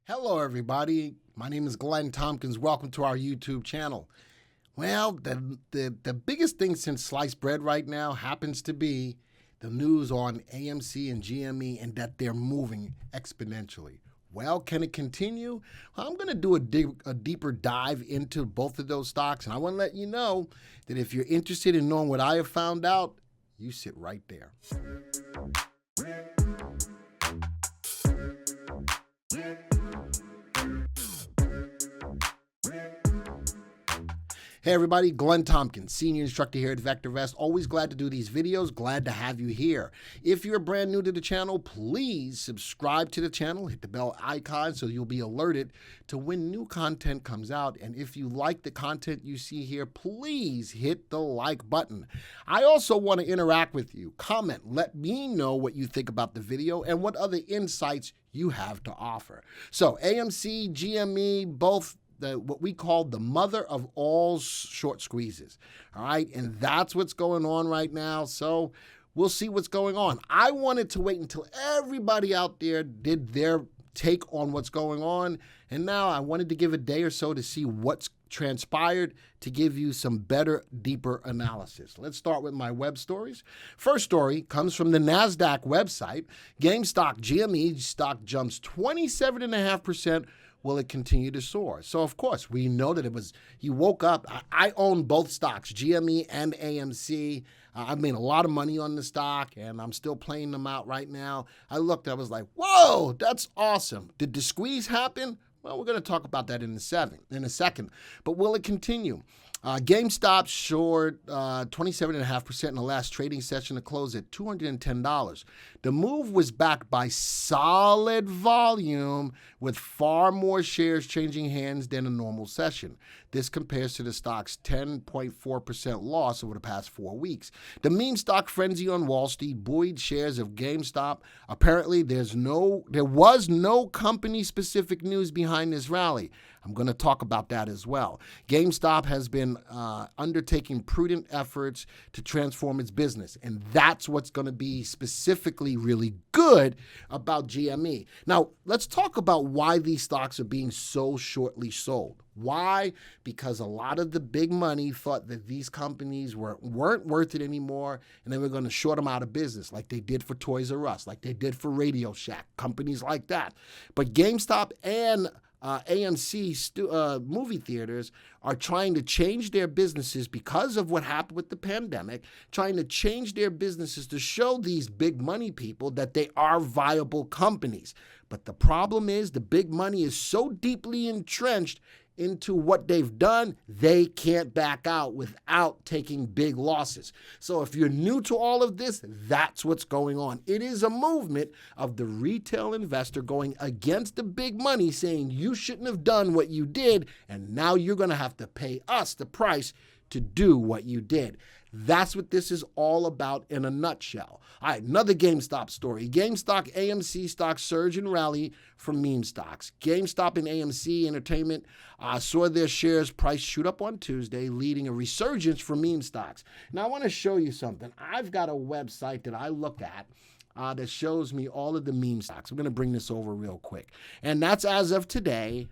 Hello, everybody. My name is Glenn Tompkins. Welcome to our YouTube channel. Well, the biggest thing since sliced bread right now happens to be the news on AMC and GME and that they're moving exponentially. Well, can it continue? Well, I'm going to do a deeper dive into both of those stocks, and I want to let you know that if you're interested in knowing what I have found out, you sit right there. Hey everybody, Glenn Tompkins, Senior Instructor here at VectorVest. Always glad to do these videos, glad to have you here. If you're brand new to the channel, please subscribe to the channel, hit the bell icon so you'll be alerted to when new content comes out. And if you like the content you see here, please hit the like button. I also want to interact with you. Comment, let me know what you think about the video and what other insights you have to offer. So AMC, GME, both what we call the mother of all short squeezes. All right. And that's what's going on right now. So we'll see what's going on. I wanted to wait until everybody out there did their take on what's going on. And now I wanted to give a day or so to see what's transpired to give you some better, deeper analysis. Let's start with my web stories. First story comes from the NASDAQ website. GameStop GME stock jumps 27.5%. Will it continue to soar? So, of course, we know that he woke up. I own both stocks, GME and AMC. I've made a lot of money on the stock, and I'm still playing them out right now. I looked, I was like, whoa, that's awesome. Did the squeeze happen? Well, we're going to talk about that in a second. But will it continue? GameStop soared 27.5% in the last trading session to close at $210. The move was backed by solid volume with far more shares changing hands than a normal session. This compares to the stock's 10.4% loss over the past 4 weeks. The meme stock frenzy on Wall Street buoyed shares of GameStop. Apparently, there was no company-specific news behind this rally. I'm going to talk about that as well. GameStop has been undertaking prudent efforts to transform its business, and that's what's going to be specifically really good about GME. Now, let's talk about why these stocks are being so shortly sold. Why? Because a lot of the big money thought that these companies weren't worth it anymore, and they were going to short them out of business like they did for Toys R Us, like they did for Radio Shack, companies like that. But GameStop and AMC movie theaters are trying to change their businesses because of what happened with the pandemic, trying to change their businesses to show these big money people that they are viable companies. But the problem is the big money is so deeply entrenched into what they've done, they can't back out without taking big losses. So if you're new to all of this, that's what's going on. It is a movement of the retail investor going against the big money, saying you shouldn't have done what you did, and now you're going to have to pay us the price to do what you did. That's what this is all about in a nutshell. All right, another GameStop story. GameStop, AMC stocks surge and rally from meme stocks. GameStop and AMC Entertainment saw their shares price shoot up on Tuesday, leading a resurgence for meme stocks. Now, I want to show you something. I've got a website that I look at that shows me all of the meme stocks. I'm going to bring this over real quick. And that's as of today.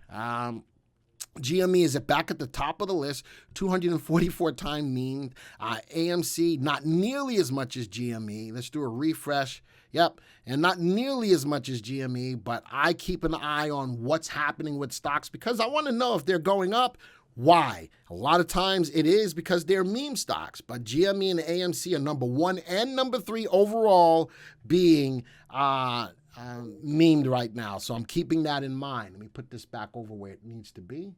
GME is back at the top of the list, 244 times memed. AMC, not nearly as much as GME. Let's do a refresh. Yep, and not nearly as much as GME, but I keep an eye on what's happening with stocks because I want to know if they're going up. Why? A lot of times it is because they're meme stocks, but GME and AMC are number 1 and number 3 overall being memed right now. So I'm keeping that in mind. Let me put this back over where it needs to be.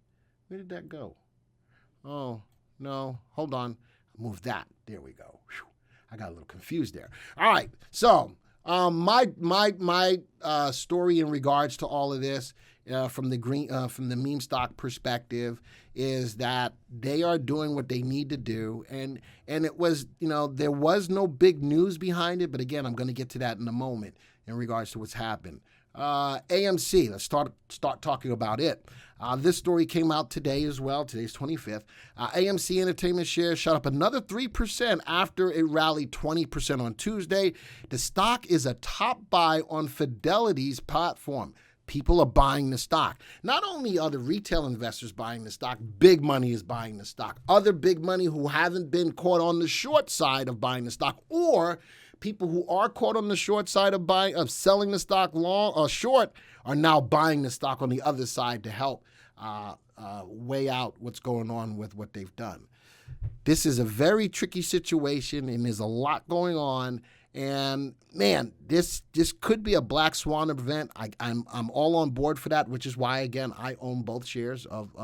Where did that go? Oh, no. Hold on. Move that. There we go. Whew. I got a little confused there. All right. So my story in regards to all of this from the meme stock perspective is that they are doing what they need to do. And it was, there was no big news behind it. But again, I'm going to get to that in a moment in regards to what's happened. AMC, let's start talking about it. This story came out today as well. Today's 25th. AMC Entertainment shares shot up another 3% after it rallied 20% on Tuesday. The stock is a top buy on Fidelity's platform. People are buying the stock. Not only are the retail investors buying the stock, big money is buying the stock. Other big money who haven't been caught on the short side of buying the stock, or people who are caught on the short side of selling the stock long or short, are now buying the stock on the other side to help weigh out what's going on with what they've done. This is a very tricky situation, and there's a lot going on. And man, this could be a black swan event. I'm all on board for that, which is why, again, I own both shares of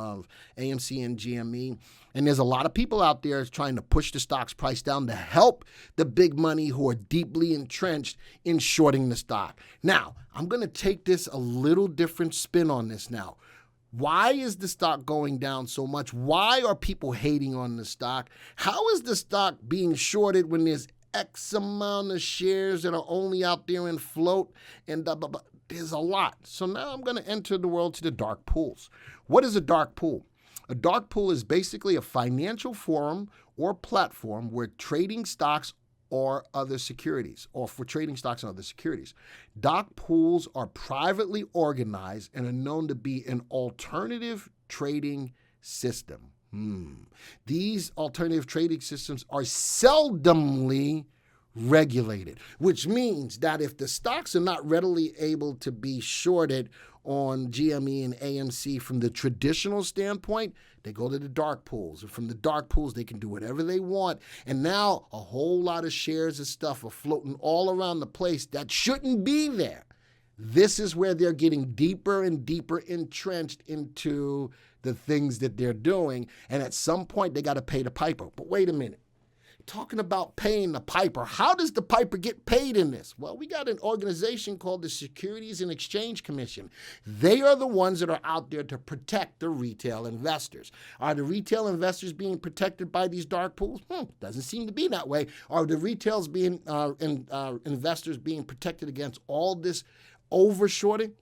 AMC and GME. And there's a lot of people out there trying to push the stock's price down to help the big money who are deeply entrenched in shorting the stock. Now, I'm going to take this a little different spin on this now. Why is the stock going down so much? Why are people hating on the stock? How is the stock being shorted when there's X amount of shares that are only out there in float, and there's a lot. So now I'm going to enter the world to the dark pools. What is a dark pool? A dark pool is basically a financial forum or platform where trading stocks or other securities, or for trading stocks and other securities. Dark pools are privately organized and are known to be an alternative trading system. These alternative trading systems are seldomly regulated, which means that if the stocks are not readily able to be shorted on GME and AMC from the traditional standpoint, they go to the dark pools. And from the dark pools, they can do whatever they want. And now a whole lot of shares of stuff are floating all around the place that shouldn't be there. This is where they're getting deeper and deeper entrenched into the things that they're doing. And at some point, they got to pay the piper. But wait a minute. Talking about paying the piper, how does the piper get paid in this? Well, we got an organization called the Securities and Exchange Commission. They are the ones that are out there to protect the retail investors. Are the retail investors being protected by these dark pools? Doesn't seem to be that way. Are the investors being protected against all this overshorting?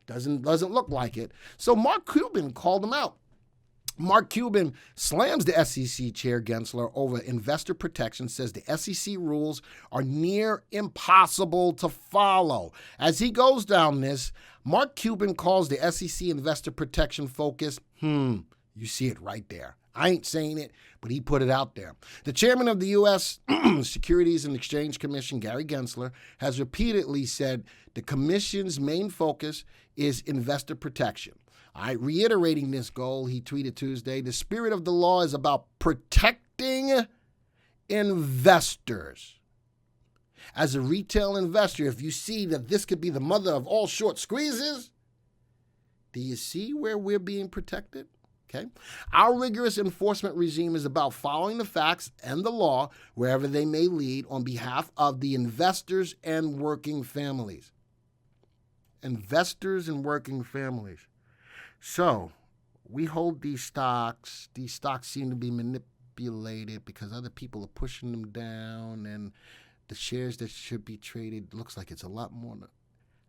Doesn't look like it. So Mark Cuban called them out. Mark Cuban slams the SEC chair Gensler over investor protection, says the SEC rules are near impossible to follow. As he goes down this, Mark Cuban calls the SEC investor protection focus, you see it right there. I ain't saying it, but he put it out there. The chairman of the U.S. Securities and Exchange Commission, Gary Gensler, has repeatedly said the commission's main focus is investor protection. Reiterating this goal, he tweeted Tuesday, the spirit of the law is about protecting investors. As a retail investor, if you see that this could be the mother of all short squeezes, do you see where we're being protected? Okay. Our rigorous enforcement regime is about following the facts and the law wherever they may lead on behalf of the investors and working families. Investors and working families. So we hold these stocks. These stocks seem to be manipulated because other people are pushing them down, and the shares that should be traded looks like it's a lot more.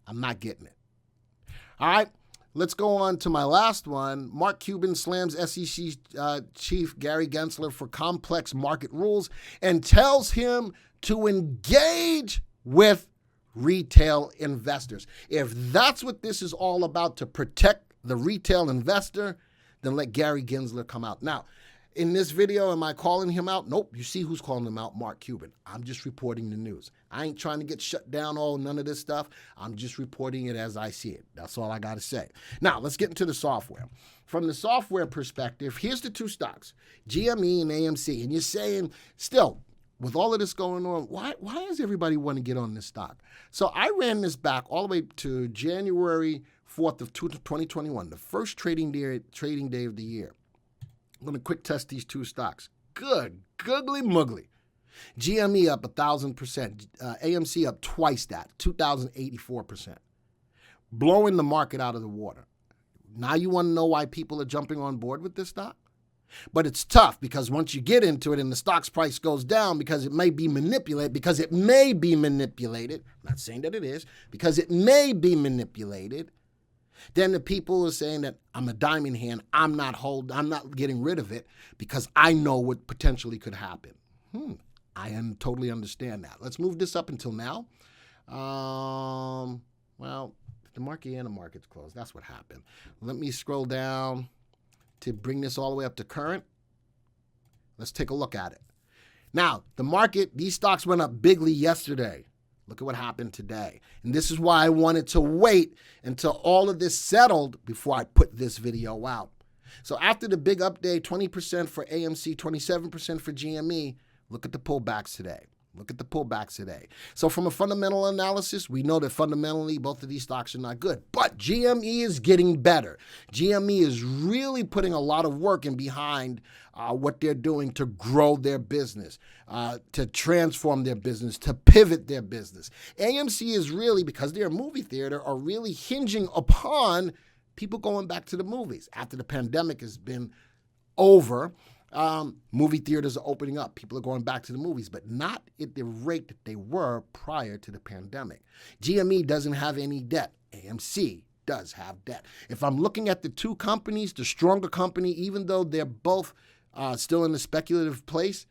I'm not getting it. All right. Let's go on to my last one. Mark Cuban slams SEC chief Gary Gensler for complex market rules and tells him to engage with retail investors. If that's what this is all about, to protect the retail investor, then let Gary Gensler come out. Now, in this video, am I calling him out? Nope. You see who's calling him out, Mark Cuban. I'm just reporting the news. I ain't trying to get shut down none of this stuff. I'm just reporting it as I see it. That's all I got to say. Now, let's get into the software. From the software perspective, here's the two stocks, GME and AMC. And you're saying, still, with all of this going on, why does everybody want to get on this stock? So I ran this back all the way to January 4th of 2021, the first trading day of the year. I'm going to quick test these two stocks. Good, googly muggly. GME up 1,000%. AMC up twice that, 2,084%. Blowing the market out of the water. Now you want to know why people are jumping on board with this stock? But it's tough because once you get into it and the stock's price goes down because it may be manipulated, I'm not saying that it is, because it may be manipulated, then the people are saying that I'm a diamond hand, I'm not getting rid of it because I know what potentially could happen. I totally understand that. Let's move this up until now. Well, The market and the market's closed. That's what happened. Let me scroll down to bring this all the way up to current. Let's take a look at it. Now, the market, these stocks went up bigly yesterday. Look at what happened today. And this is why I wanted to wait until all of this settled before I put this video out. So after the big update, 20% for AMC, 27% for GME, look at the pullbacks today. Look at the pullbacks today. So from a fundamental analysis, we know that fundamentally both of these stocks are not good. But GME is getting better. GME is really putting a lot of work in behind what they're doing to grow their business, to transform their business, to pivot their business. AMC is really, because they're a movie theater, are really hinging upon people going back to the movies. After the pandemic has been over, movie theaters are opening up. People are going back to the movies, but not at the rate that they were prior to the pandemic. GME doesn't have any debt. AMC does have debt. If I'm looking at the two companies, the stronger company, even though they're both still in the speculative place,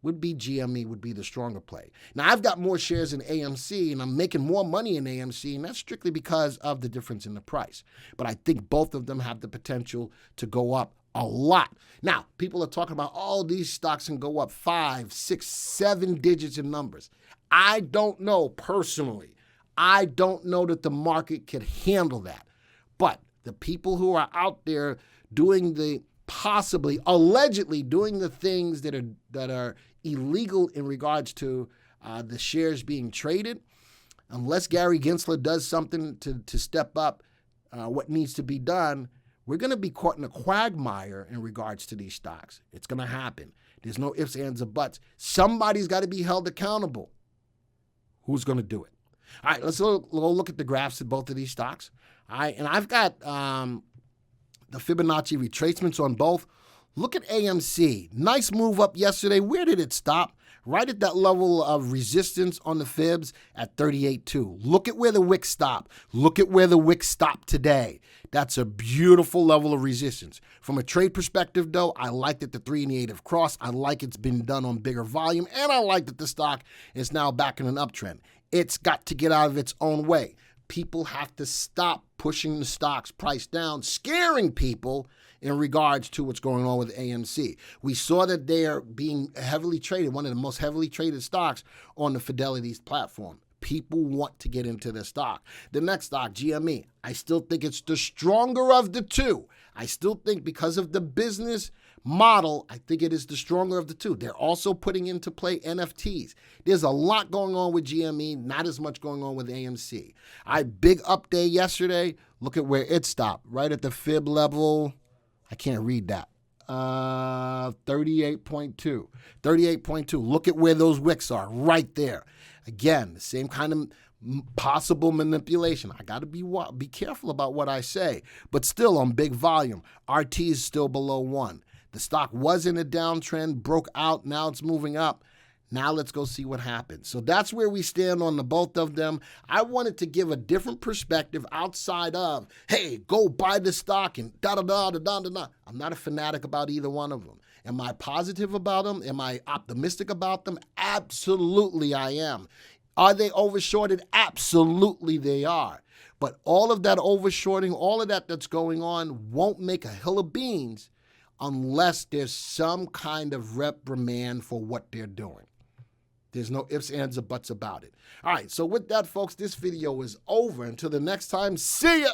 would be GME, would be the stronger play. Now, I've got more shares in AMC, and I'm making more money in AMC, and that's strictly because of the difference in the price. But I think both of them have the potential to go up a lot. Now, people are talking about all these stocks can go up 5, 6, 7 digits in numbers. I don't know personally. I don't know that the market could handle that. But the people who are out there doing the possibly, allegedly doing the things that are illegal in regards to the shares being traded, unless Gary Gensler does something to step up what needs to be done, we're going to be caught in a quagmire in regards to these stocks. It's going to happen. There's no ifs, ands, or buts. Somebody's got to be held accountable. Who's going to do it? All right, let's look at the graphs of both of these stocks. All right, and I've got the Fibonacci retracements on both. Look at AMC. Nice move up yesterday. Where did it stop? Right at that level of resistance on the fibs at 38.2. Look at where the wick stopped. Look at where the wick stopped today. That's a beautiful level of resistance. From a trade perspective, though, I like that the 3 and the 8 have crossed. I like it's been done on bigger volume, and I like that the stock is now back in an uptrend. It's got to get out of its own way. People have to stop pushing the stock's price down, scaring people in regards to what's going on with AMC. We saw that they are being heavily traded, one of the most heavily traded stocks on the Fidelity's platform. People want to get into the stock. The next stock, GME, I still think it's the stronger of the two. I still think because of the business model, I think it is the stronger of the two. They're also putting into play NFTs. There's a lot going on with GME, not as much going on with AMC. Big update yesterday. Look at where it stopped, right at the fib level. I can't read that. 38.2. 38.2. Look at where those wicks are, right there. Again, the same kind of possible manipulation. I got to be careful about what I say, but still on big volume. RT is still below 1. The stock was in a downtrend, broke out, now it's moving up. Now let's go see what happens. So that's where we stand on the both of them. I wanted to give a different perspective outside of, hey, go buy the stock and da-da-da-da-da-da-da. I'm not a fanatic about either one of them. Am I positive about them? Am I optimistic about them? Absolutely I am. Are they overshorted? Absolutely they are. But all of that overshorting, all of that that's going on won't make a hill of beans unless there's some kind of reprimand for what they're doing. There's no ifs, ands, or buts about it. All right, so with that, folks, this video is over. Until the next time, see ya!